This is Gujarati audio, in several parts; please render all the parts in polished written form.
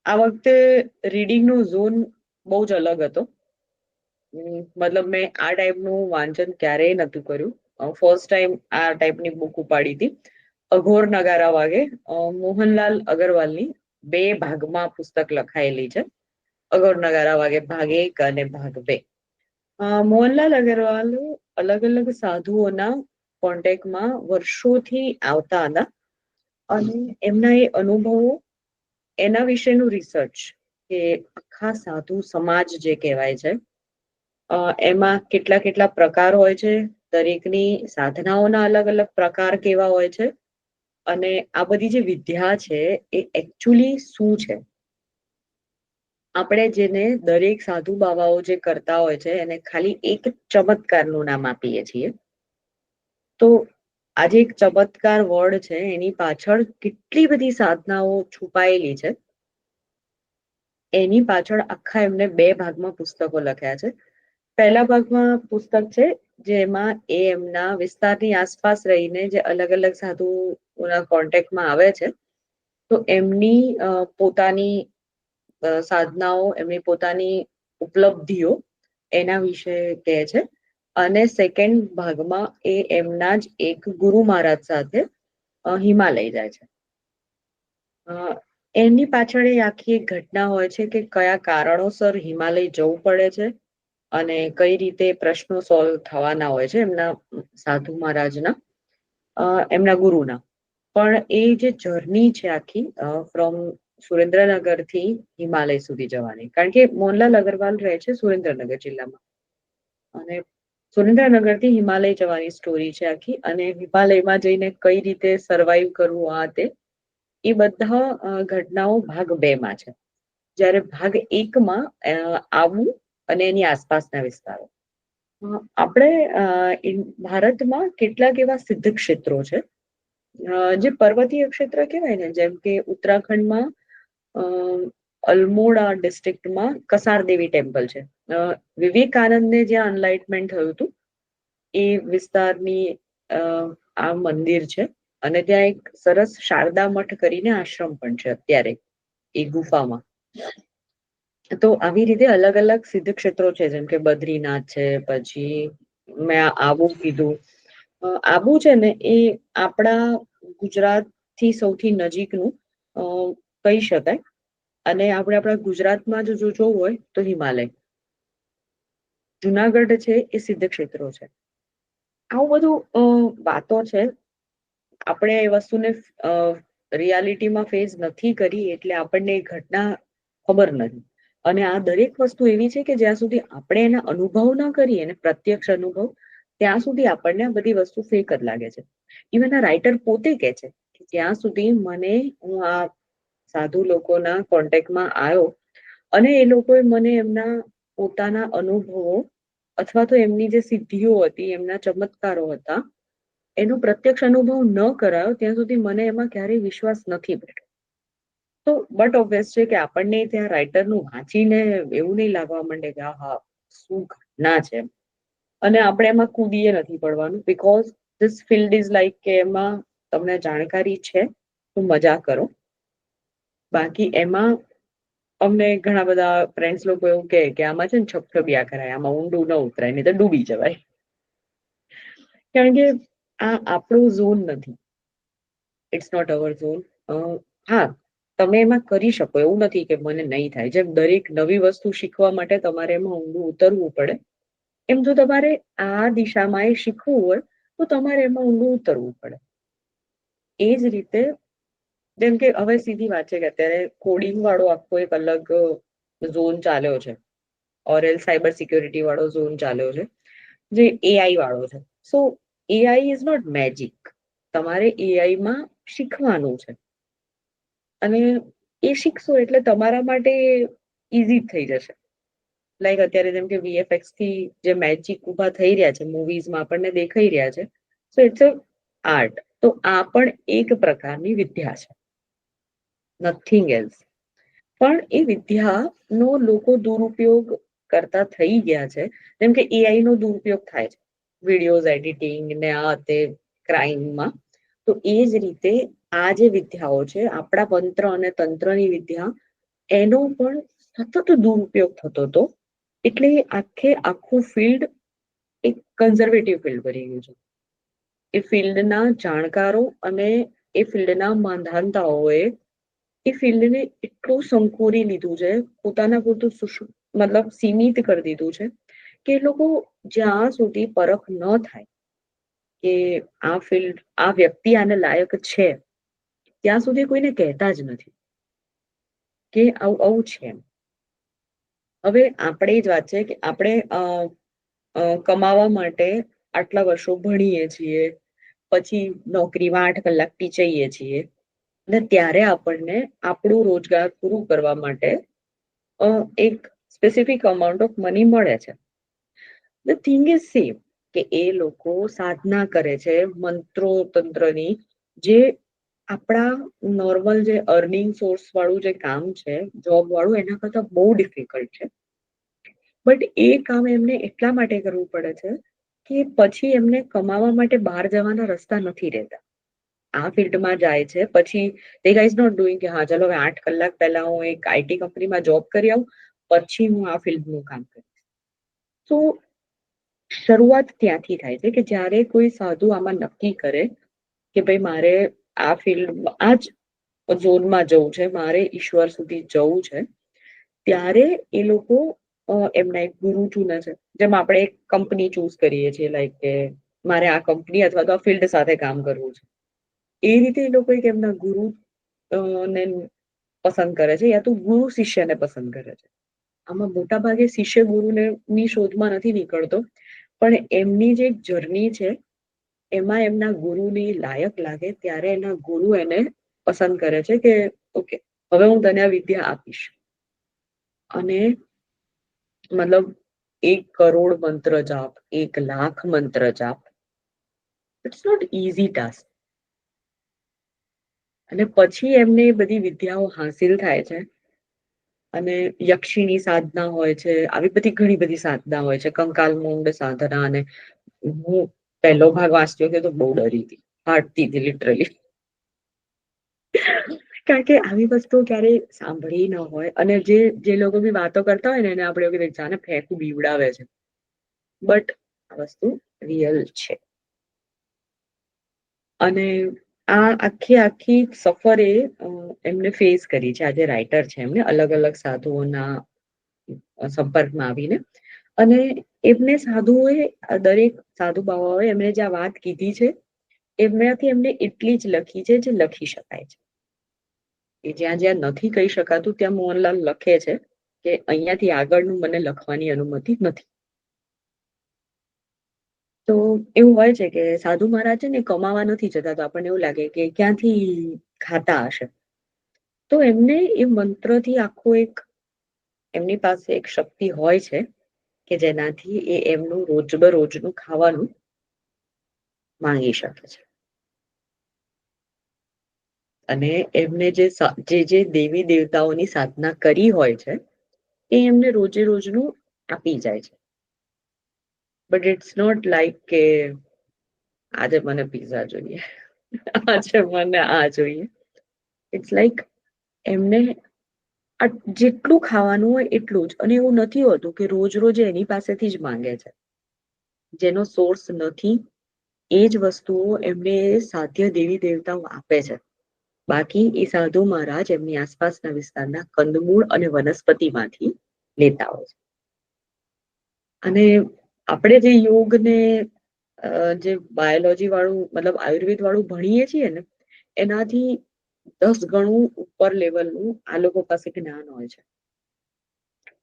આ વખતે રીડિંગનો ઝોન બહુ જ અલગ હતો. મતલબ મેં આ ટાઈપનું વાંચન ક્યારેય નતું કર્યું. ફર્સ્ટ ટાઈમ આ ટાઈપની બુક ઉપાડી હતી. અઘોર નગારા વાગે મોહનલાલ અગરવાલની 2 ભાગમાં પુસ્તક લખાયેલી છે. અઘોર નગારા વાગે ભાગ 1 અને ભાગ 2. મોહનલાલ અગરવાલ અલગ અલગ સાધુઓના કોન્ટેક્ટમાં વર્ષોથી આવતા હતા અને એમના એ અનુભવો, એના વિશેનું રિસર્ચ, કે આખા સાધુ સમાજ જે કહેવાય છે, એમાં કેટલા કેટલા પ્રકાર હોય છે, દરેકની સાધનાઓના અલગ અલગ પ્રકાર કેવા હોય છે, અને આ બધી જે વિદ્યા છે એ એકચ્યુઅલી શું છે. આપણે જેને દરેક સાધુ બાવાઓ જે કરતા હોય છે એને ખાલી એક ચમત્કારનું નામ આપીએ છીએ. તો આજે એક ચમત્કાર વર્ડ છે, એની પાછળ કેટલી બધી સાધનાઓ છુપાયેલી છે. એની પાછળ આખા એમને 2 ભાગમાં પુસ્તકો લખ્યા છે. પહેલા ભાગમાં પુસ્તક છે જેમાં એ એમના વિસ્તારની આસપાસ રહીને જે અલગ અલગ સાધુઓના કોન્ટેક્ટમાં આવે છે, તો એમની પોતાની સાધનાઓ, એમની પોતાની ઉપલબ્ધિઓ, એના વિશે કહે છે. અને સેકન્ડ ભાગમાં એ એમના જ એક ગુરુ મહારાજ સાથે હિમાલય જાય છે. એની પાછળ એ આખી એક ઘટના હોય છે કે કયા કારણોસર હિમાલય જવું પડે છે અને કઈ રીતે પ્રશ્નો સોલ્વ થવાના હોય છે એમના સાધુ મહારાજના, એમના ગુરુના. પણ એ જે જર્ની છે આખી, ફ્રોમ સુરેન્દ્રનગર થી હિમાલય સુધી જવાની, કારણ કે મોહનલાલ અગરવાલ રહે છે સુરેન્દ્રનગર જિલ્લામાં, અને સુરેન્દ્રનગર થી હિમાલય જવાની સ્ટોરી છે આખી. અને હિમાલયમાં જઈને કઈ રીતે સર્વાઈવ કરવું, આ તે એ બધા ઘટનાઓ ભાગ 2 માં છે. જ્યારે ભાગ 1 માં આબુ અને એની આસપાસના વિસ્તારો. આપણે ભારતમાં કેટલાક એવા સિદ્ધ ક્ષેત્રો છે જે પર્વતીય ક્ષેત્ર કહેવાય ને, જેમ કે ઉત્તરાખંડમાં અલ્મોડા ડિસ્ટ્રિક્ટમાં કસાર દેવી ટેમ્પલ છે. વિવેકાનંદને જ્યાં અનલાઇટમેન્ટ થયું હતું એ વિસ્તારની આ મંદિર છે. અને ત્યાં એક સરસ શારદા મઠ કરીને આશ્રમ પણ છે અત્યારે એ ગુફામાં. તો આવી રીતે અલગ અલગ સિદ્ધ ક્ષેત્રો છે, જેમ કે બદ્રીનાથ છે, પછી મેં આબુ કીધું. આબુ છે ને એ આપણા ગુજરાત થી સૌથી નજીકનું કહી શકાય. અને આપણે આપણા ગુજરાતમાં જો જોવું હોય તો હિમાલય. જુનાગઢ છે એ સિદ્ધ ક્ષેત્રો છે. આવું બધું વાતો છે. આપણે એ વસ્તુને રિયાલિટીમાં ફેસ નથી કરી એટલે આપણને એ ઘટના ખબર નથી. અને આ દરેક વસ્તુ એવી છે કે જ્યાં સુધી આપણે એના અનુભવ ના કરીએ ને, પ્રત્યક્ષ અનુભવ, ત્યાં સુધી આપણને આ બધી વસ્તુ ફેક જ લાગે છે. ઇવન આ રાઇટર પોતે કે છે કે ત્યાં સુધી હું આ સાધુ લોકોના કોન્ટેક્ટમાં આવ્યો અને એ લોકોએ મને એમના પોતાના અનુભવો અથવા તો એમની જે સિદ્ધિઓ હતી, એમના ચમત્કારો હતા, એનો પ્રત્યક્ષ અનુભવ ન કરાયો ત્યાં સુધી મને એમાં ક્યારેય વિશ્વાસ નથી બેઠો. તો બટ ઓબ્વિયસ છે કે આપણને ત્યાં રાઇટરનું વાંચીને એવું નહીં લાગવા માંડે કે હા શું ઘટના છે. અને આપણે એમાં કૂદીએ નથી પડવાનું, because this field is like કે એમાં તમને જાણકારી છે તો મજા કરો. બાકી એમાં અમને ઘણા બધા ફ્રેન્ડ્સ લોકો એવું કહે કે આમાં છે ને છપછપિયા કરાય, આમાં ઊંડું ન ઉતરાય, નહીં તો ડૂબી જવાય. કારણ કે આ આપણું ઝોન નથી. It's not our zone. હા, તમે એમાં કરી શકો, એવું નથી કે મને નહીં થાય. જેમ દરેક નવી વસ્તુ શીખવા માટે તમારે એમાં ઊંડું ઉતરવું પડે, એમ જો તમારે આ દિશામાં એ શીખવું હોય તો તમારે એમાં ઊંડું ઉતરવું પડે. એ જ રીતે જેમ કે હવે સીધી વાત છે કે અત્યારે કોડિંગ વાળો આખો એક અલગ ઝોન ચાલ્યો છે, ઓર સાયબર સિક્યોરિટી વાળો ઝોન ચાલ્યો છે, જે એઆઈ વાળો છે. સો એઆઈ ઇઝ નોટ મેજિક. તમારે એઆઈમાં શીખવાનું છે અને એ શીખશો એટલે તમારા માટે ઈઝી થઈ જશે. લાઈક અત્યારે જેમ કે વીએફએક્સ થી જે મેજિક ઉભા થઈ રહ્યા છે મૂવીઝમાં આપણને દેખાઈ રહ્યા છે, સો ઇટ્સ અ આર્ટ. તો આ પણ એક પ્રકારની વિદ્યા છે, નથિંગ એલ્સ. પણ એ વિદ્યાનો લોકો દુરુપયોગ કરતા થઈ ગયા છે. જેમ કે એઆઈ નો દુરુપયોગ થાય છે વિડીયોઝ એડિટિંગ ને આ તે ક્રાઇમમાં. તો એ જ રીતે આ જે વિદ્યાઓ છે, આપણા મંત્ર અને તંત્રની વિદ્યા, એનો પણ સતત દુરુપયોગ થતો હતો. એટલે આખું ફિલ્ડ એક કન્ઝર્વેટિવ ફિલ્ડ બની ગયું છે. એ ફિલ્ડના જાણકારો અને એ ફિલ્ડના માંધાનતાઓએ એ ફિલ્ડને એટલું સંકોરી લીધું છે, પોતાના પૂરતું મતલબ સીમિત કરી દીધું છે કે એ લોકો જ્યાં સુધી પરખ ન થાય કે આ વ્યક્તિ આને લાયક છે, ત્યાં સુધી કોઈને કહેતા જ નથી કે આવું છે. હવે આપણે જ વાત છે કે આપણે કમાવા માટે આટલા વર્ષો ભણીએ છીએ, પછી નોકરીમાં 8 કલાક ટીચઈએ છીએ, અને ત્યારે આપણને આપણું રોજગાર પૂરું કરવા માટે એક સ્પેસિફિક અમાઉન્ટ ઓફ મની મળે છે. ધ થિંગ ઇઝ સેમ કે એ લોકો સાધના કરે છે મંત્રો તંત્રની, જે આપણા નોર્મલ જે અર્નિંગ સોર્સ વાળું જે કામ છે, જોબ વાળું, એના કરતા બહુ ડિફિકલ્ટ છે. બટ એ કામ એમને એટલા માટે કરવું પડે છે કે પછી એમને કમાવા માટે બહાર જવાના રસ્તા નથી રહેતા. આ ફિલ્ડમાં જાય છે પછી દે ગાઈઝ નોટ ડુઈંગ કે હા ચલો હવે 8 કલાક પહેલા હું એક આઈટી કંપનીમાં જોબ કરી આવું, પછી હું આ ફિલ્ડનું કામ કરીશ. તો શરૂઆત ત્યાંથી થાય છે કે જ્યારે કોઈ સાધુ આમાં નક્કી કરે કે ભાઈ મારે આ ફિલ્ડ આ જ ઝોનમાં જવું છે, મારે ઈશ્વર સુધી જવું છે, ત્યારે એ લોકો એમના એક ગુરુ ચૂને છે. જેમ આપણે એક કંપની ચૂઝ કરીએ છીએ, લાઈક કે મારે આ કંપની અથવા તો આ ફિલ્ડ સાથે કામ કરવું છે, એ રીતે એ લોકો એક એમના ગુરુ ને પસંદ કરે છે, યા તો ગુરુ શિષ્યને પસંદ કરે છે. આમાં મોટા ભાગે શિષ્ય ગુરુને ની શોધમાં નથી નીકળતો, પણ એમની જે જર્ની છે એમાં એમના ગુરુની લાયક લાગે ત્યારે એના ગુરુ એને પસંદ કરે છે કે ઓકે, હવે હું તને આ વિદ્યા આપીશ. અને મતલબ 1 કરોડ મંત્ર જાપ, 1 લાખ મંત્ર જાપ, ઇટ્સ નોટ ઇઝી ટાસ્ક. અને પછી એમને બધી વિદ્યાઓ હાસિલ થાય છે. અને યક્ષિણી સાધના હોય છે, આવી બધી ઘણી બધી સાધના હોય છે, કંકાલ મૂંડ સાધના. અને હું પહેલો ભાગ વાંચ્યો હતો તો બહુ ડરી હતી, ફાટતી હતી લિટરલી. કારણ કે આવી વસ્તુ ક્યારેય સાંભળી ન હોય, અને જે લોકો બી વાતો કરતા હોય ને એને આપણે એવું જાણે ફેંકું બીવડાવે છે, બટ આ વસ્તુ રિયલ છે. અને આ આખી સફરે એમને ફેસ કરી છે. આજે રાઇટર છે, એમને અલગ અલગ સાધુઓના સંપર્કમાં આવીને, અને એમને સાધુઓએ, દરેક સાધુ બાબાઓએ એમને જે આ વાત કીધી છે એમનાથી એમને એટલી જ લખી છે જે લખી શકાય છે. એ જ્યાં જ્યાં નથી કહી શકાતું ત્યાં મોહનલાલ લખે છે કે અહીંયાથી આગળનું મને લખવાની અનુમતિ નથી. તો એવું હોય છે કે સાધુ મહારાજ છે ને કમાવા નથી જતા, તો આપણને એવું લાગે કે ક્યાંથી ખાતા હશે. તો એમને એ મંત્રથી આખું એમની પાસે એક શક્તિ હોય છે કે જેનાથી એ એમનું રોજબરોજનું ખાવાનું માંગી શકે છે. અને એમને જે દેવી દેવતાઓની સાધના કરી હોય છે એ એમને રોજે રોજનું આપી જાય છે. બટ ઇટ્સ નોટ લાઈક કે આજે મને પિઝા જોઈએ, આજે મને આ જોઈએ. ઇટ્સ લાઈક એમને જેટલું ખાવાનું હોય એટલું જ. અને એવું નથી હોતું કે રોજ રોજ એની પાસેથી જ માંગે છે. જેનો સોર્સ નથી એ જ વસ્તુઓ એમને સાધ્ય દેવી દેવતાઓ આપે છે. બાકી એ સાધુ મહારાજ એમની આસપાસના વિસ્તારના કંદમૂળ અને વનસ્પતિમાંથી લેતા હોય છે. અને આપણે જે યોગને જે બાયોલોજી વાળું મતલબ આયુર્વેદ વાળું ભણીએ છીએ ને, એનાથી 10 ગણું ઉપર લેવલનું આ લોકો પાસે જ્ઞાન હોય છે.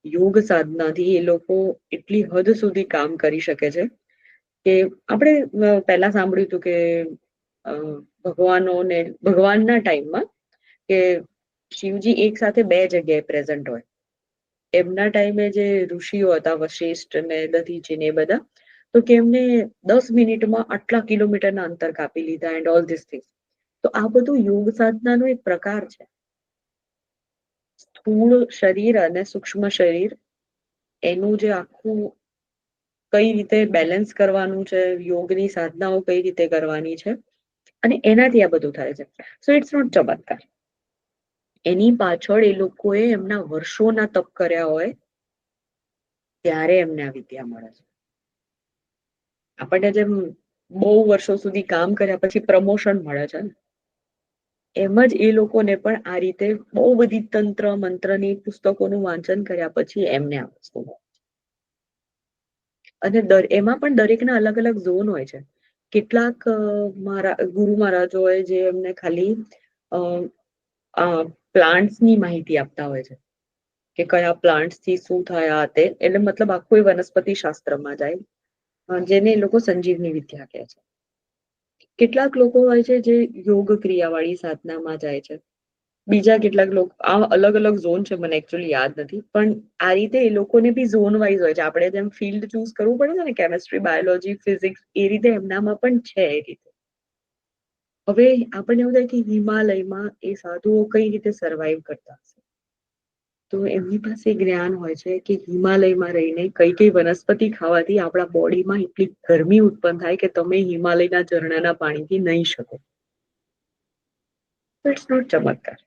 યોગ સાધનાથી એ લોકો એટલી હદ સુધી કામ કરી શકે છે કે આપણે પહેલા સાંભળ્યું હતું કે ભગવાનના ટાઈમમાં કે શિવજી એક સાથે 2 જગ્યાએ પ્રેઝન્ટ હોય. એમના ટાઈમે જે ઋષિઓ હતા, વશિષ્ઠ ને દધીચી ને એ બધા, તો કે એમને 10 મિનિટમાં આટલા કિલોમીટરના અંતર કાપી લીધા એન્ડ ઓલ ધીસ થિંગ્સ. તો આ બધું યોગ સાધનાનો એક પ્રકાર છે. સ્થૂળ શરીર અને સૂક્ષ્મ શરીર, એનું જે આખું કઈ રીતે બેલેન્સ કરવાનું છે, યોગની સાધનાઓ કઈ રીતે કરવાની છે, અને એનાથી આ બધું થાય છે. સો ઇટ્સ નોટ ચમત્કાર. એની પાછળ એ લોકોએ એમના વર્ષોના તપ કર્યા હોય ત્યારે એમને આ વિદ્યા મળે છે. આપણને જેમ બહુ વર્ષો સુધી કામ કર્યા પછી પ્રમોશન મળે છે ને, એમ જ એ લોકોને પણ આ રીતે બહુ બધી તંત્ર મંત્રની પુસ્તકોનું વાંચન કર્યા પછી એમને આ વસ્તુ મળે છે. અને એમાં પણ દરેકના અલગ અલગ ઝોન હોય છે. કેટલાક ગુરુ મહારાજો હોય જે એમને ખાલી પ્લાન્ટ્સની માહિતી આપતા હોય છે કે કયા પ્લાન્ટ્સથી શું થયા તે, એટલે મતલબ આખું વનસ્પતિ શાસ્ત્રમાં જાય, જેને એ લોકો સંજીવની વિદ્યા કહે છે. કેટલાક લોકો હોય છે જે યોગ ક્રિયાવાળી સાધનામાં જાય છે. બીજા કેટલાક લોકો, આ અલગ અલગ ઝોન છે, મને એકચ્યુઅલી યાદ નથી, પણ આ રીતે એ લોકોને બી ઝોન વાઇઝ હોય છે. આપણે જેમ ફિલ્ડ ચૂઝ કરવું પડે છે ને, કેમેસ્ટ્રી, બાયોલોજી, ફિઝિક્સ, એ રીતે એમનામાં પણ છે એ રીતે. હવે આપણને એવું થાય કે હિમાલયમાં એ સાધુઓ કઈ રીતે સર્વાઈવ કરતા હશે, તો એમની પાસે જ્ઞાન હોય છે કે હિમાલયમાં રહીને કઈ કઈ વનસ્પતિ ખાવાથી આપણા બોડીમાં એટલી ગરમી ઉત્પન્ન થાય કે તમે હિમાલયના ઝરણાના પાણીથી નહીં શકો. ઇટ્સ નોટ ચમત્કાર,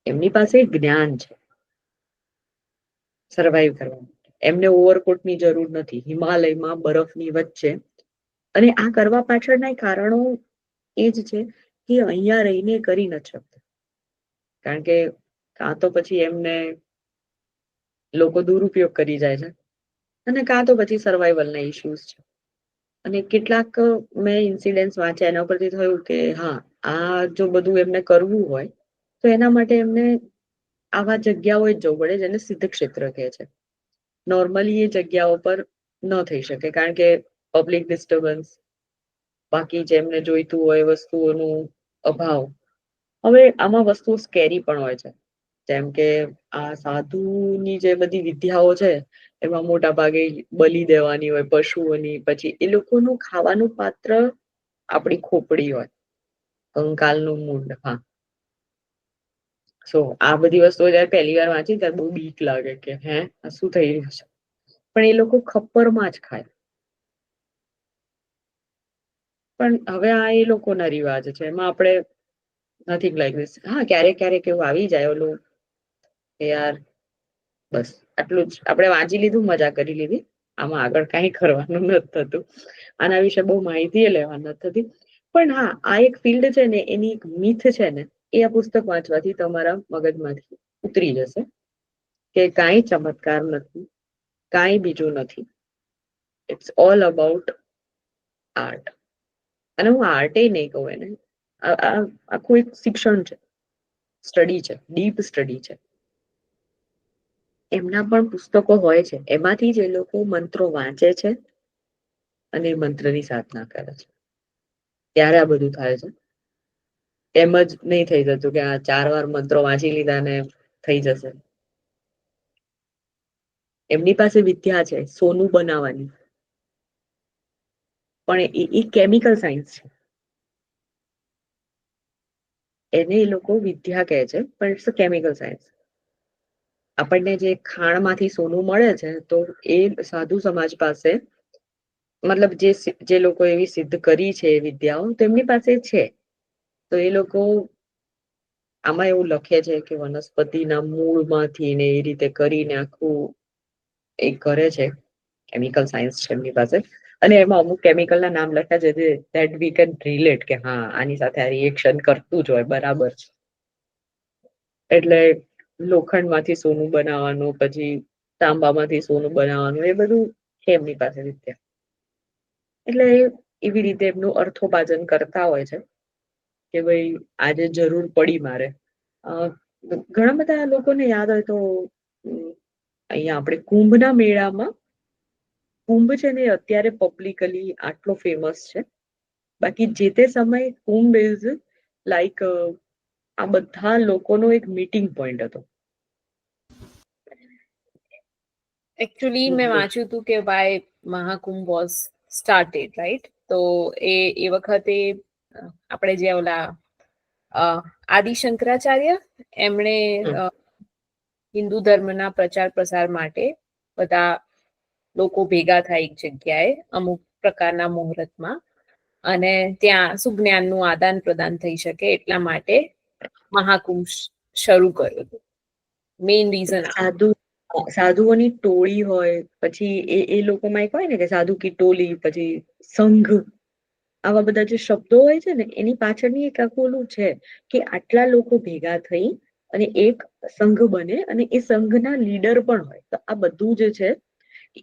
એમની પાસે જ્ઞાન છે સર્વાઈવ કરવા માટે. એમને ઓવરકોટની જરૂર નથી હિમાલયમાં બરફની વચ્ચે. અને આ કરવા પાછળના કારણો એ જ છે કે અહીંયા રહીને કરી નથી શકતા, કારણ કે કાં તો પછી એમને લોકો દુરુપયોગ કરી જાય છે, અને કાં તો પછી સર્વાઈવલના ઇશ્યુઝ છે. અને કેટલાક મેં ઇન્સિડન્ટ્સ વાંચ્યા, એના પરથી થયું કે હા, આ જો બધું એમને કરવું હોય તો એના માટે એમને આવા જગ્યાઓ જ જવું પડે જેને સિદ્ધ ક્ષેત્ર કહે છે. નોર્મલી એ જગ્યાઓ પર ન થઈ શકે, કારણ કે પબ્લિક ડિસ્ટર્બન્સ, બાકી જેમને જોઈતું હોય વસ્તુઓનું અભાવ. હવે આમાં વસ્તુઓ સ્કેરી પણ હોય છે, જેમ કે આ સાધુની જે બધી વિદ્યાઓ છે એમાં મોટા ભાગે બલિ દેવાની હોય પશુઓની. પછી એ લોકોનું ખાવાનું પાત્ર આપણી ખોપડી હોય, કંકાલનું મૂળ. હા, સો આ બધી વસ્તુઓ જયારે પહેલી વાર વાંચી ત્યારે બહુ બીક લાગે કે હે આ શું થઈ રહ્યું છે, પણ એ લોકો ખપ્પરમાં જ ખાય. પણ હવે આ એ લોકોના રિવાજ છે, એમાં આપણે નથી લાઈક ધીસ. હા, ક્યારેક ક્યારેક એવું આવી જાય ઓલું કે યાર બસ આટલું જ આપણે વાંચી લીધું, મજા કરી લીધી, આમાં આગળ કાંઈ કરવાનું નથી થતું, આના વિશે બહુ માહિતી લેવા નથી થતી. પણ હા, આ એક ફિલ્ડ છે ને, એની એક મિથ છે ને, એ આ પુસ્તક વાંચવાથી તમારા મગજમાંથી ઉતરી જશે કે કાંઈ ચમત્કાર નથી, કાંઈ બીજું નથી. It's all about art. અને હું આર્ટે નહીં કહું એને, આખું એક શિક્ષણ છે, સ્ટડી છે, ડીપ સ્ટડી છે. એમના પણ પુસ્તકો હોય છે, એમાંથી જ એ લોકો મંત્રો વાંચે છે અને મંત્રની સાધના કરે છે, ત્યારે આ બધું થાય છે. એમ જ નહીં થઈ જતું કે આ 4 વાર મંત્રો વાંચી લીધા ને થઈ જશે. એમની પાસે વિદ્યા છે સોનું બનાવવાની, પણ એ કેમિકલ સાયન્સ છે. એને એ લોકો વિદ્યા કહે છે, પણ ઇટ્સ અ કેમિકલ સાયન્સ. આપણને જે ખાણમાંથી સોનું મળે છે, તો એ સાધુ સમાજ પાસે, મતલબ જે લોકો એવી સિદ્ધ કરી છે વિદ્યાઓ, તેમની પાસે છે. તો એ લોકો આમાં એવું લખે છે કે વનસ્પતિના મૂળમાંથી ને એ રીતે કરીને આખું એ કરે છે. કેમિકલ સાયન્સ છે એમની પાસે, અને એમાં અમુક કેમિકલના નામ લખ્યા છે જે ધેટ વી કેન રિલેટ કે હા, આની સાથે આ રિએક્શન કરતું જ હોય, બરાબર છે. એટલે લોખંડમાંથી સોનું બનાવવાનું, પછી તાંબામાંથી સોનું બનાવવાનું, એ બધું છે એમની પાસે વિદ્યા. એટલે એવી રીતે એમનું અર્થોપાર્જન કરતા હોય છે કે ભાઈ આજે જરૂર પડી મારે. ઘણા બધા લોકોને યાદ હોય તો અહીંયા આપણે કુંભના મેળામાં, કુંભ છે ને અત્યારે પબ્લિકલી આટલો ફેમસ છે, બાકી જે તે સમયે કુંભ ઇઝ લાઈક આ બધા લોકોનો એક મીટિંગ પોઈન્ટ હતો. એકચ્યુઅલી મેં વાંચ્યું હતું કે why Mahakumbh was started, right? તો એ વખતે આપણે જે ઓલા આદિ શંકરાચાર્ય, એમણે હિન્દુ ધર્મના પ્રચાર પ્રસાર માટે બધા લોકો ભેગા થાય એક જગ્યાએ અમુક પ્રકારના મુહૂર્તમાં, અને ત્યાં સુજ્ઞાનનું આદાન પ્રદાન થઈ શકે એટલા માટે મહાકુંભ શરૂ કર્યું હતું? મેઇન રીઝન સાધુઓની ટોળી હોય, પછી એ લોકોમાં એક હોય ને કે સાધુ કી ટોલી, પછી સંઘ, આવા બધા જે શબ્દો હોય છે ને એની પાછળની એક આખું ઓલું છે કે આટલા લોકો ભેગા થઈ અને એક સંઘ બને અને એ સંઘના લીડર પણ હોય. તો આ બધું જે છે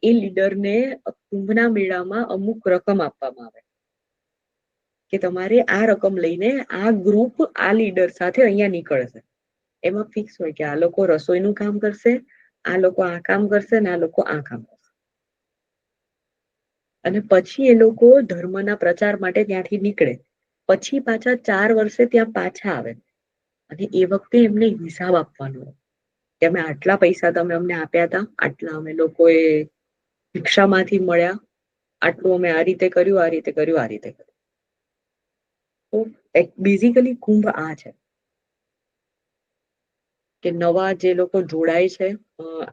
એ લીડરને કુંભના મેળામાં અમુક રકમ આપવામાં આવે કે તમારે આ રકમ લઈને આ ગ્રુપ આ લીડર સાથે અહીંયા નીકળશે. એમાં ફિક્સ હોય કે આ લોકો રસોઈનું કામ કરશે, આ લોકો આ કામ કરશે ને આ લોકો આ કામ કરશે. અને પછી એ લોકો ધર્મના પ્રચાર માટે ત્યાંથી નીકળે. પછી પાછા 4 વર્ષે ત્યાં પાછા આવે અને એ વખતે એમને હિસાબ આપવાનો કે અમે આટલા પૈસા તમે અમને આપ્યા હતા, આટલા અમે લોકોએ ભિક્ષામાંથી મળ્યા, આટલું અમે આ રીતે કર્યું, આ રીતે કર્યું, આ રીતે કર્યું. તો બેઝિકલી કુંભ આ છે કે નવા જે લોકો જોડાય છે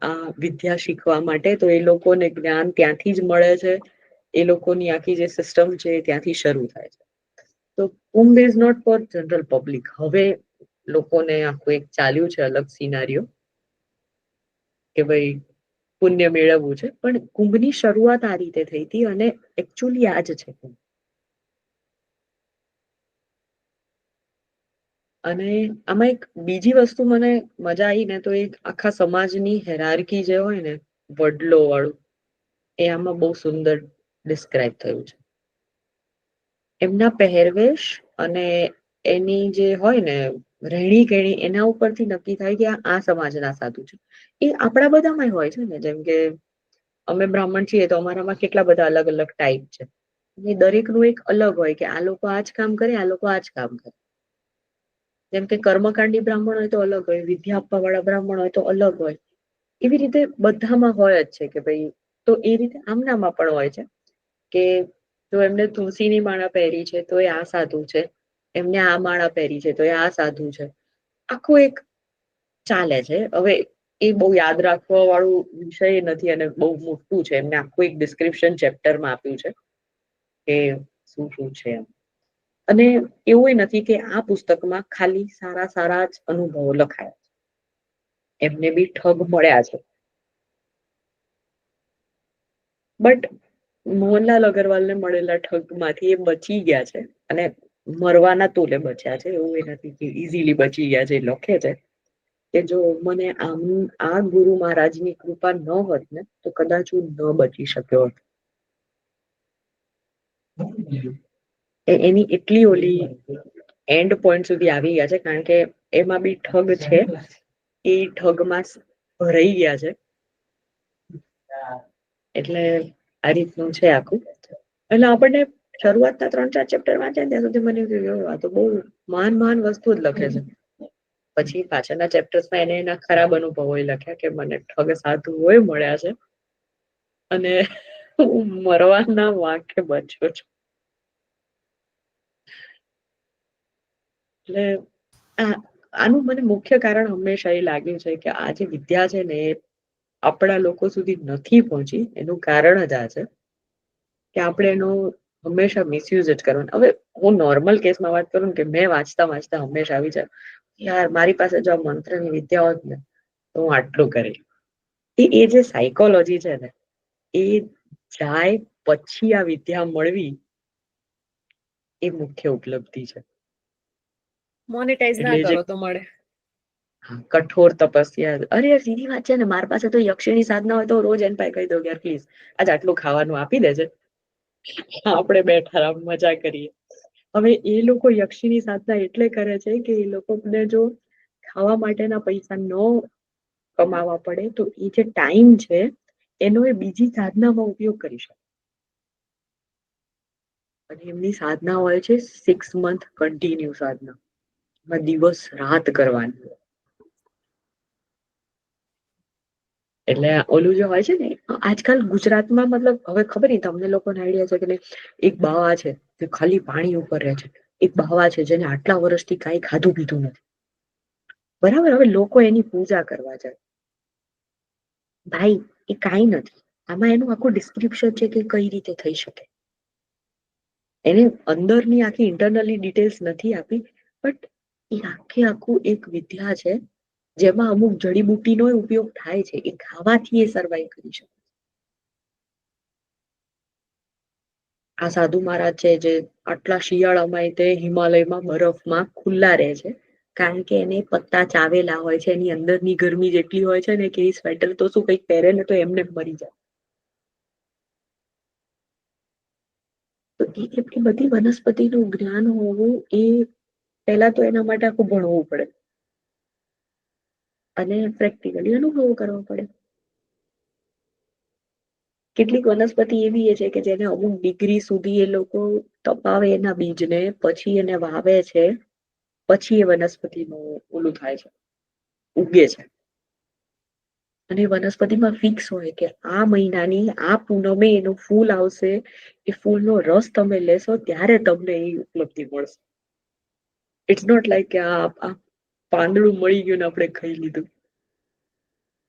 આ વિદ્યા શીખવા માટે, તો એ લોકોને જ્ઞાન ત્યાંથી જ મળે છે. એ લોકોની આખી જે સિસ્ટમ છે ત્યાંથી શરૂ થાય છે. તો Kumbh is not for general public. હવે લોકોને આખું એક ચાલ્યું છે અલગ સિનારીઓ કે ભાઈ પુણ્ય મેળવવું છે, પણ કુંભની શરૂઆત આ રીતે થઈ હતી અને એકચ્યુઅલી આ જ છે કુંભ. અને આમાં એક બીજી વસ્તુ મને મજા આવી ને, તો એક આખા સમાજની હેરાર્કી જે હોય ને, વડલો વાળું, એ આમાં બહુ સુંદર ડિસ્ક્રાઇબ થયું છે. એમના પહેરવેશ અને એની જે હોય ને રહેણી કહેણી, એના ઉપરથી નક્કી થાય કે આ સમાજના સાધુ છે. એ આપણા બધામાં હોય છે ને, જેમ કે અમે બ્રાહ્મણ છીએ તો અમારામાં કેટલા બધા અલગ અલગ ટાઈપ છે. દરેકનું એક અલગ હોય કે આ લોકો આ જ કામ કરે, આ લોકો આ જ કામ કરે. જેમ કે કર્મકાંડી બ્રાહ્મણ હોય તો અલગ હોય, વિદ્યા આપવા વાળા બ્રાહ્મણ હોય તો અલગ હોય. એવી રીતે બધામાં હોય જ છે કે ભાઈ, તો એ રીતે આમનામાં પણ હોય છે કે જો એમને તુલસીની માળા પહેરી છે તો એ આ સાધુ છે, એમને આ માળા પહેરી છે તો એ આ સાધુ છે. આખું એક ચાલે છે. હવે એ બહુ યાદ રાખવા વાળું વિષય નથી અને બહુ મોટું છે. એમને આખું એક ડિસ્ક્રિપ્શન ચેપ્ટરમાં આપ્યું છે કે શું શું છે એમ. અને એવું નથી કે આ પુસ્તકમાં ખાલી સારા સારા જ અનુભવો લખાયા છે. એમને બી ઠગ મળ્યા છે. બટ મોહનલાલ અગરવાલને મળેલા ઠગમાંથી એ બચી ગયા છે અને મરવાના તોલે બચ્યા છે. એવું એ નથી કે ઇઝીલી બચી ગયા છે. એ લખે છે કે જો મને આ ગુરુ મહારાજની કૃપા ન હોત ને તો કદાચ હું ન બચી શક્યો હોત. એની એટલી ઓલી એન્ડ પોઈન્ટ સુધી આવી ગયા છે, કારણ કે એમાં બી ઠગ છે. એ ઠગમાં ભરાઈ ગયા છે. એટલે આ રીતનું છે આખું. એટલે આપણને શરૂઆતના 3-4 ચેપ્ટર વાંચ્યા ત્યાં સુધી મને આ તો બહુ મહાન વસ્તુ જ લખે છે. પછી પાછળના ચેપ્ટર્સમાં એને એના ખરાબ અનુભવો લખ્યા કે મને ઠગ સાધુઓય મળ્યા છે અને હું મરવાના વાંકે બચ્યો છું. એટલે આનું મને મુખ્ય કારણ હંમેશા એ લાગ્યું છે કે આ જે વિદ્યા છે ને એ આપણા લોકો સુધી નથી પહોંચી. એનું કારણ જ આ છે કે આપણે એનો હંમેશા મિસયુઝ જ કરવાનો. હવે હું નોર્મલ કેસમાં વાત કરું કે મેં વાંચતા હંમેશા આવી જાય યાર મારી પાસે જો આ મંત્રની વિદ્યા હોત ને તો હું આટલું કરી. એ જે સાયકોલોજી છે ને એ જાય પછી આ વિદ્યા મળવી એ મુખ્ય ઉપલબ્ધિ છે. મોનેટાઈઝ ના કરો તો મળે. કઠોર તપસ્યા. અરે સીધી વાત છે ને, મારી પાસે તો યક્ષિણી સાધના હોય તો રોજ એન પાસે કહી દઉં યાર પ્લીઝ આજ આટલું ખાવાનું આપી દેજે, આપણે બેઠા મજા કરીએ. હવે એ લોકો યક્ષિણી સાધના એટલે કરે છે કે એ લોકોને જો ખાવા માટેના પૈસા ન કમાવા પડે તો એ જે ટાઈમ છે એનો એ બીજી સાધનામાં ઉપયોગ કરી શકે. અને એમની સાધના હોય છે 6 મંથ કન્ટિન્યુ સાધના. દિવસ રાત કરવાની. એટલે ઓલું જે હોય છે ને, આજકાલ ગુજરાતમાં મતલબ હવે ખબર નહીં તમને લોકોને આઈડિયા છે કે નહીં, એક બાવા છે જે ખાલી પાણી ઉપર રહે છે. એક બાવા છે જેને આટલા વર્ષથી કાંઈ ખાધું પીધું નથી. બરાબર. હવે લોકો એની પૂજા કરવા જાય. ભાઈ એ કાંઈ નથી. આમાં એનું આખું ડિસ્ક્રિપ્શન છે કે કઈ રીતે થઈ શકે. એને અંદરની આખી ઇન્ટરનલી ડિટેલ્સ નથી આપી, બટ એ આખું એક વિદ્યા છે જેમાં અમુક જડીબુટ્ટીનો ઉપયોગ થાય છે. એ ખાવાથી એ સર્વાઈવ કરી શકે. આ સાધુ મહારાજ છે જે આટલા શિયાળામાં તે હિમાલયમાં બરફમાં ખુલ્લા રહે છે, કારણ કે એને પત્તા ચાવેલા હોય છે. એની અંદરની ગરમી જેટલી હોય છે ને કે એ સ્વેટર તો શું કંઈક પહેરે ને તો એમને મરી જાય. તો એ બધી વનસ્પતિનું જ્ઞાન હોવું એ પહેલા તો એના માટે આખું ભણવું પડે અને પ્રેક્ટિકલી અનુભવ કરવો પડે. કેટલીક વનસ્પતિ એવી છે કે જેને અમુક ડિગ્રી સુધી એ લોકો તપાવે એના બીજને, પછી એને વાવે છે, પછી એ વનસ્પતિનું ઓલું થાય છે, ઉગે છે. અને વનસ્પતિમાં ફિક્સ હોય કે આ મહિનાની આ પૂનમે એનું ફૂલ આવશે, એ ફૂલનો રસ તમે લેશો ત્યારે તમને એ ઉપલબ્ધિ મળશે. ઇટ્સ નોટ લાઈક કે આ પાંદડું મળી ગયું ને આપણે ખાઈ લીધું.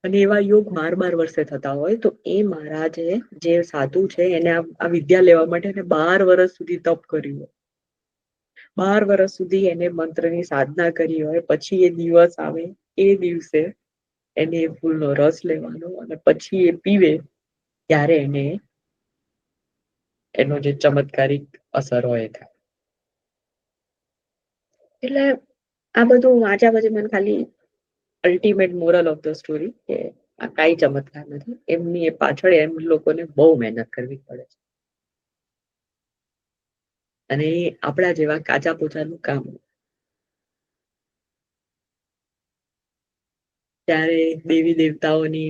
અને એવા યોગ 12 વર્ષે થતા હોય તો એ મહારાજે જે સાધુ છે એને આ વિદ્યા લેવા માટે એને 12 વર્ષ સુધી તપ કર્યું હોય. 12 વર્ષ સુધી એને મંત્રની સાધના કરી હોય, પછી એ દિવસ આવે, એ દિવસે એને એ ફૂલનો રસ લેવાનો અને પછી એ પીવે ત્યારે એને એનો જે ચમત્કારિક અસર હોય એ થાય. એટલે આ બધું વાંચ્યા પછી મને ખાલી ultimate moral of the story કે આ કાંઈ ચમત્કાર નથી. એમની એ પાછળ એમ લોકોને બહુ મહેનત કરવી પડે છે. અને એ આપણા જેવા કાચા પોચાનું કામ. ત્યારે દેવી દેવતાઓની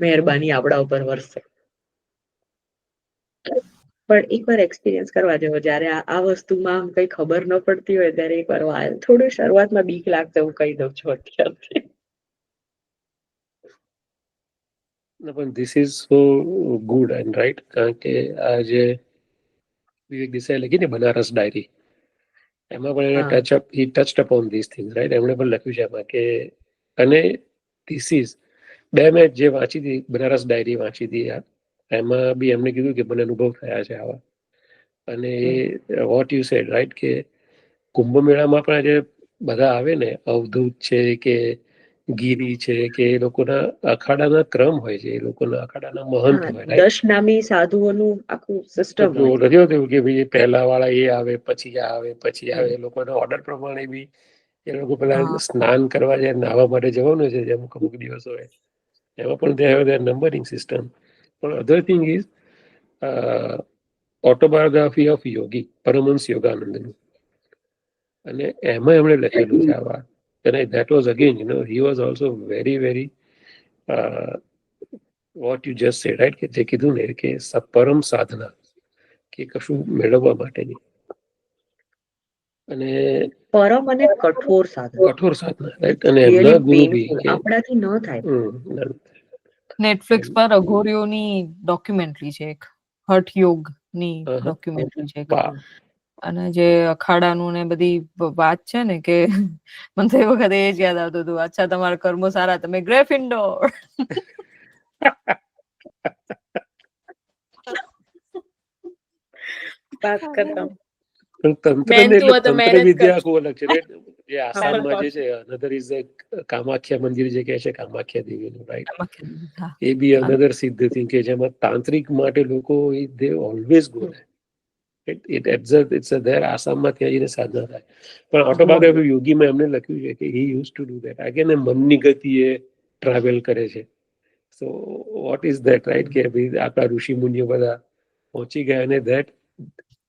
મહેરબાની આપણા ઉપર વરસે. પણ એકવાર એક્સપિરિયન્સ કરવા જેવો, જ્યારે આ વસ્તુમાં કઈ ખબર ન પડતી હોય ત્યારે એકવાર થોડું શરૂઆતમાં બીક લાગશે, હું કહી દઉં છું અત્યારથી. પણ this is so good and right, કારણ કે આ જે વિવેક દેસાઈ લખી ને બનારસ ડાયરી, એમાં પણ એને ટચડ અપોન ધીસ થિંગ્સ, રાઈટ. એમણે પણ લખ્યું છે એમાં કે, અને ધીસ ઇઝ મેં જે વાંચી હતી બનારસ ડાયરી વાંચી હતી, એમાં બી એમને કીધું કે મને અનુભવ થયા છે આવા. અને વોટ યુ સેડ, રાઈટ, કે કુંભ મેળામાં પણ જે બધા આવે ને, અવધૂત છે કે ગીરી છે કે એ લોકોના અખાડાના ક્રમ હોય છે, એ લોકોના અખાડાના મહંત હોય, રાઈટ. 10 નામી સાધુઓનું આખું સિસ્ટમ હોય. નથી હોતું કે ભાઈ પહેલા વાળા એ આવે, પછી આવે, પછી આવે. એ લોકોના ઓર્ડર પ્રમાણે બી એ લોકો પેલા સ્નાન કરવા જાય, નાહવા માટે જવાનું છે જેમ અમુક દિવસો હોય, એમાં પણ ત્યાં નંબરિંગ સિસ્ટમ. પણ other thing is autobiography of Yogi Paramahansa યોગાનંદનું, અને એમાં એમણે લખેલું છે આ વાત. અને that was again, he was also very very what you just said, right, કે જે કીધું ને કે પરમ સાધના, કે કશું મેળવવા માટેની, અને પરમ અને કઠોર સાધના, રાઈટ. અને એમના ગુરુ બી આપણાથી ન થાય. નેટફ્લિક્સ પર અઘોરીઓની ડોક્યુમેન્ટરી છે, એક હઠ યોગની ડોક્યુમેન્ટરી છે. અને જે અખાડાનું ને બધી વાત છે ને, કે મને તો એ વખતે એ જ યાદ આવતું હતું, અચ્છા તમારા કર્મો સારા, તમે ગ્રેફિન્ડોર. વાત ખતમ. તંત્ર વિદ્યા આખું અલગ છે. જે આસામમાં જે છે, અનધર ઇઝ કામાખ્યા મંદિર જે કહે છે, કામાખ્યા દેવીનું, રાઈટ. એ બી અનધર સિદ્ધ થિંગ કે જેમાં તાંત્રિક માટે લોકો દે always go there. It's there. આસામમાં ત્યાં જઈને સાધના થાય. પણ ઓટોબાયોગ્રાફી યોગીમાં એમને લખ્યું છે કે he used to do that. આગળ મનની ગતિએ ટ્રાવેલ કરે છે. So what is that, right, કે ભાઈ આપણા ઋષિ મુનિઓ બધા પહોંચી ગયા, અને ધેટ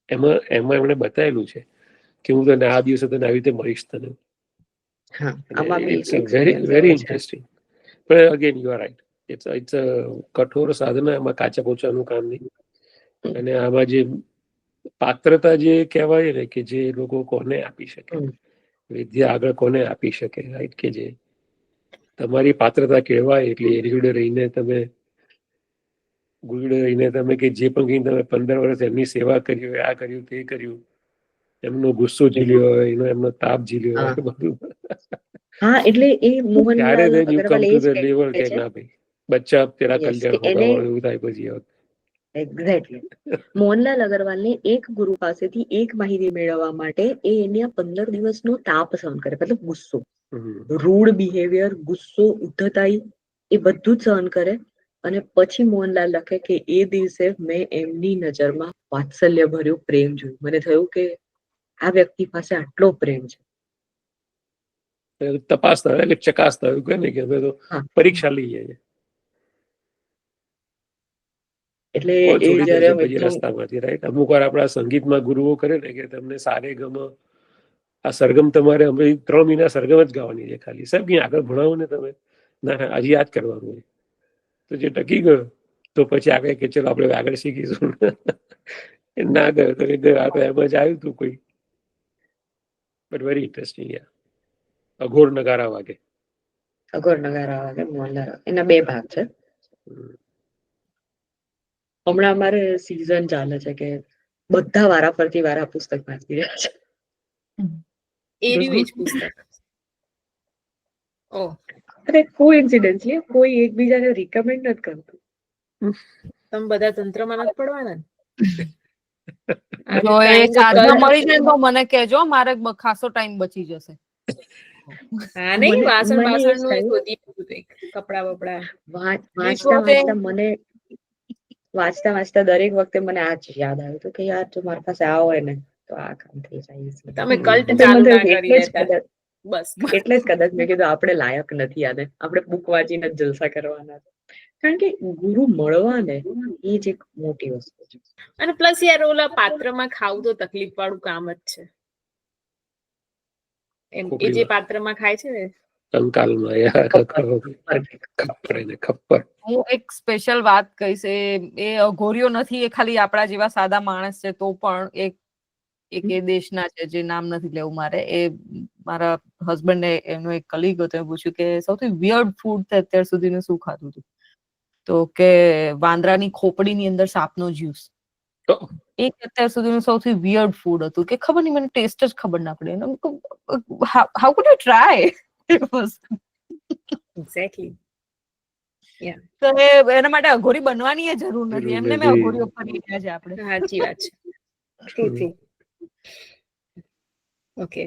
એમાં એમણે બતાવેલું છે કે હું તને આ દિવસે તને આવી રીતે મળીશ તને. Very interesting. પણ again you are right, it's કઠોર સાધના, એમાં કાચા પોચાનું કામ નહીં. અને આમાં જે પાત્રતા જે કહેવાય ને, કે જે લોકો કોને આપી શકે, વિદ્યા આગળ કોને આપી શકે, રાઈટ, કે જે તમારી પાત્રતા કહેવાય, એટલે એની જોડે રહીને તમે કે જે પણ કઈ તમે 15 વર્ષ એમની સેવા કરી હોય, આ કર્યું તે કર્યું, એમનો ગુસ્સો ઝીલ્યો હોય, એમનો તાપ ઝીલ્યો હોય, બધું. હા, એટલે એ ત્યારે then you come to the level કે ના ભાઈ બચ્ચા તેરા કલ્યાણ હોગા, એવું થાય પછી. એક્ઝેક્ટલી. મોહનલાલ અગરવાલને એક ગુરુ પાસેથી એક માહિતી મેળવવા માટે એ એના 15 દિવસનો તાપ સહન કરે, મતલબ ગુસ્સો, રૂડ બિહેવિયર, ગુસ્સો, ઉદ્ધતાઈ, એ બધું જ સહન કરે. અને પછી મોહનલાલ લખે કે એ દિવસે મેં એમની નજરમાં વાત્સલ્ય ભર્યું પ્રેમ જોયું. મને થયું કે આ વ્યક્તિ પાસે આટલો પ્રેમ છે. તપાસતા હોય કે ચકાસતા હોય, કહે ને કે અમે તો હા. પરીક્ષા લઈએ છીએ. એટલે કોણ એ છોડી દે જયારે છે આમ પછી એટલું રસ્તામાંથી, રાઈટ? અમુક વાર આપણા સંગીતમાં ગુરુઓ કરે ને કે તમને સારે ગમ આ સરગમ તમારે અમે 3 મહિના સરગમ જ ગાવાની છે ખાલી, સાહેબ ક્યાં આગળ ભણાવો ને તમે. ના હજી યાદ કરવાનું છે. તો જે ટકી ગયો તો પછી આગળ કે ચલો આપણે આગળ શીખીશું. ના ગયો તો આ તો એમ જ આવ્યું હતું કોઈ. But very interesting. યાર, અઘોર નગારા વાગે. અઘોર નગારા વાગે મોહનલાલ, એના 2 ભાગ છે. હમણાં અમારે સીઝન ચાલે છે કે બધા વારાફરતી વારા પુસ્તક વાંચી રહ્યા છે. એ રહ્યું એ જ પુસ્તક. ઓહ, અરે કોઇન્સિડન્સલી કોઈ એકબીજાને રિકમેન્ડ નથી કરતું. તમે બધા તંત્રમાં નથી પડવાના ને? જો એ સાંજના મળી જાય તો મને કહેજો, મારે ખાસો ટાઈમ બચી જશે. હા નહીં, વાસણ મને એ બાસણ નું થયું, શોધી કપડા બપડા. વાંચતા વાંચતા દરેક વખતે મને આ જ યાદ આવ્યું હતું કે યાર જો મારી પાસે આ હોય ને તો આ કામ થઈ જાય. તમે કલ્ટ તો ચાલુ મને ના થયું કરી દેતા. બસ એટલે જ કદાચ મેં કીધું આપણે લાયક નથી આને, આપણે બુક વાંચીને જ જલસા કરવાના છે. કારણ કે ગુરુ મળવા ને એ જ એક મોટી વસ્તુ છે. અને પ્લસ યાર ઓલા પાત્રમાં ખાવું તો તકલીફ વાળું કામ જ છે. એ જે પાત્રમાં ખાય છે ને કંકાલમાં ખપ્પર. હું એક સ્પેશિયલ વાત કહીશ, એ અઘોરીઓ નથી, એ ખાલી આપણા જેવા સાદા માણસ છે. તો પણ એક એ દેશના છે, જે નામ નથી લેવું મારે. એ મારા હસબન્ડે એનો એક કલીગ હતો, પૂછ્યું કે સૌથી વિયર્ડ ફૂડ અત્યાર સુધીનું શું ખાધું હતું? તો કે વાંદરાની ખોપડીની અંદર સાપનો જ્યુસ. એક અત્યાર સુધીનું સૌથી વિયર્ડ ફૂડ હતું કે ખબર નહીં, મને ટેસ્ટ જ ખબર ના પડે. How food you try? Exactly. તો એના માટે અઘોરી બનવાની જરૂર નથી, એમને મેં અઘોરીઓ કરી રહ્યા છે આપણે. સાચી વાત છે. True true. ઓકે.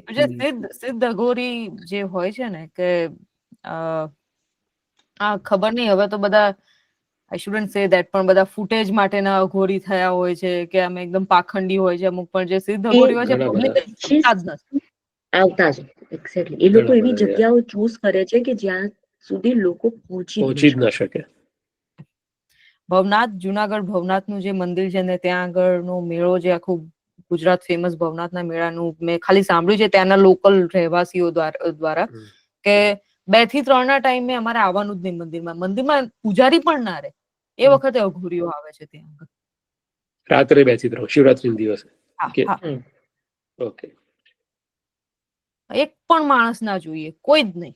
સિદ્ધ અઘોરી જે હોય છે ને કે ખબર નહીં, હવે તો બધા આઈ શુડન્ટ સે ધેટ, પણ બધા ફૂટેજ માટેના અઘોરી થયા હોય છે કે આમ એકદમ પાખંડી હોય છે અમુક. પણ જે સિદ્ધ અઘોરી હોય છે આવતા જ એક્ઝેક્ટલી. એ લોકો એવી જગ્યાઓ ચૂઝ કરે છે કે જ્યાં સુધી લોકો પહોંચી જ ના શકે. ભવનાથ, જુનાગઢ ભવનાથનું જે મંદિર છે ને, ત્યાં આગળનો મેળો જે આખું ગુજરાત ફેમસ ભવનાથના મેળાનું મેં ખાલી સાંભળ્યું છે ત્યાંના લોકલ રહેવાસીઓ દ્વારા કે 2 થી 3 ના ટાઈમે અમારે આવવાનું જ નહીં મંદિરમાં પૂજારી પણ ના રહે. એ વખતે અઘોરીઓ આવે છે ત્યાં આગળ. રાત્રે 2 થી 3 શિવરાત્રી દિવસે. ઓકે. એક પણ માણસ ના જોઈએ, કોઈ જ નહીં.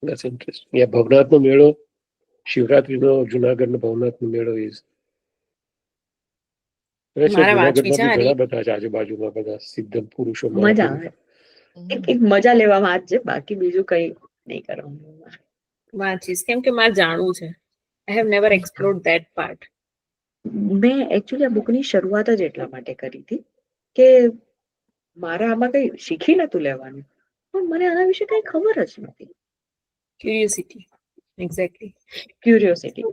That's interesting. Yeah, ભવનાથનો મેળો, શિવરાત્રીનો જુનાગઢનો ભવનાથનો મેળો જુનાગઢમાં ઘણા બધા છે આજુબાજુમાં, બધા સિદ્ધ પુરુષો. મજા આવે, એક મજા લેવામાં આજ છે, બાકી બીજું કઈ નહીં કરવાનું. વાંચીશ કેમ કે મારે જાણવું છે. I have never explored that part. મેં એકચ્યુઅલી આ બુકની શરૂઆત જ એટલા માટે કરી હતી કે મારે આમાં કઈ શીખી નતું લેવાનું, પણ મને આના વિશે કઈ ખબર જ નથી. Curiosity. Exactly. Curiosity.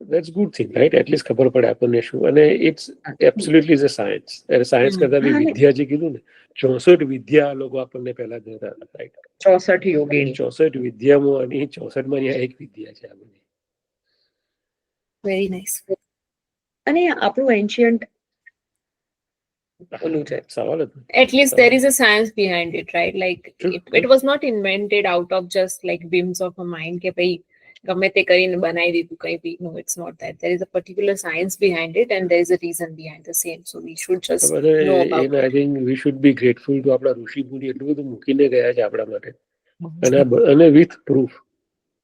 That's good thing, right? At least ખબર પડે આપણને શું. અને it's absolutely is a science. Science કરતા બી વિદ્યા જે કીધું ને, 64 વિદ્યા લોકો આપણને પહેલા દેતા હતા, રાઈટ? 64 યોગીણી. 64 વિદ્યામાં અને 64 માં એક વિદ્યા છે આ બધી. Very nice. અને આપણું એન્શિયન્ટ ઓલું છે સવાલ જ. At least there is a science behind it, right? Like it was not invented out of just like whims of a mind કે ભાઈ ગમે તે કરીને બનાવી દીધું કઈ બી. No, it's not that. There is a particular science behind it and there is a reason behind the same. So we should just know about it. I think we should be grateful to આપણા ઋષિ મુનિ એટલું બધું મૂકીને ગયા છે આપણા માટે, અને with proof.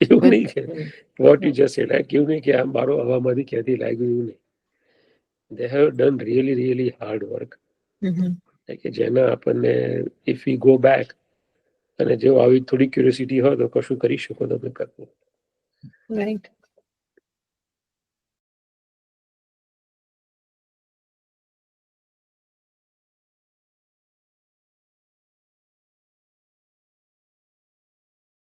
એવું નહીં કે what you just said, કેવું નહીં કે આમ મારો હવામાંથી ક્યાંથી લાગ્યું, એવું નહીં. They have done really, really hard work. કે જેના આપણને if we go back અને જો આવી થોડી ક્યુરિયોસિટી હોય તો કશું કરી શકો તમે કરવું. Right.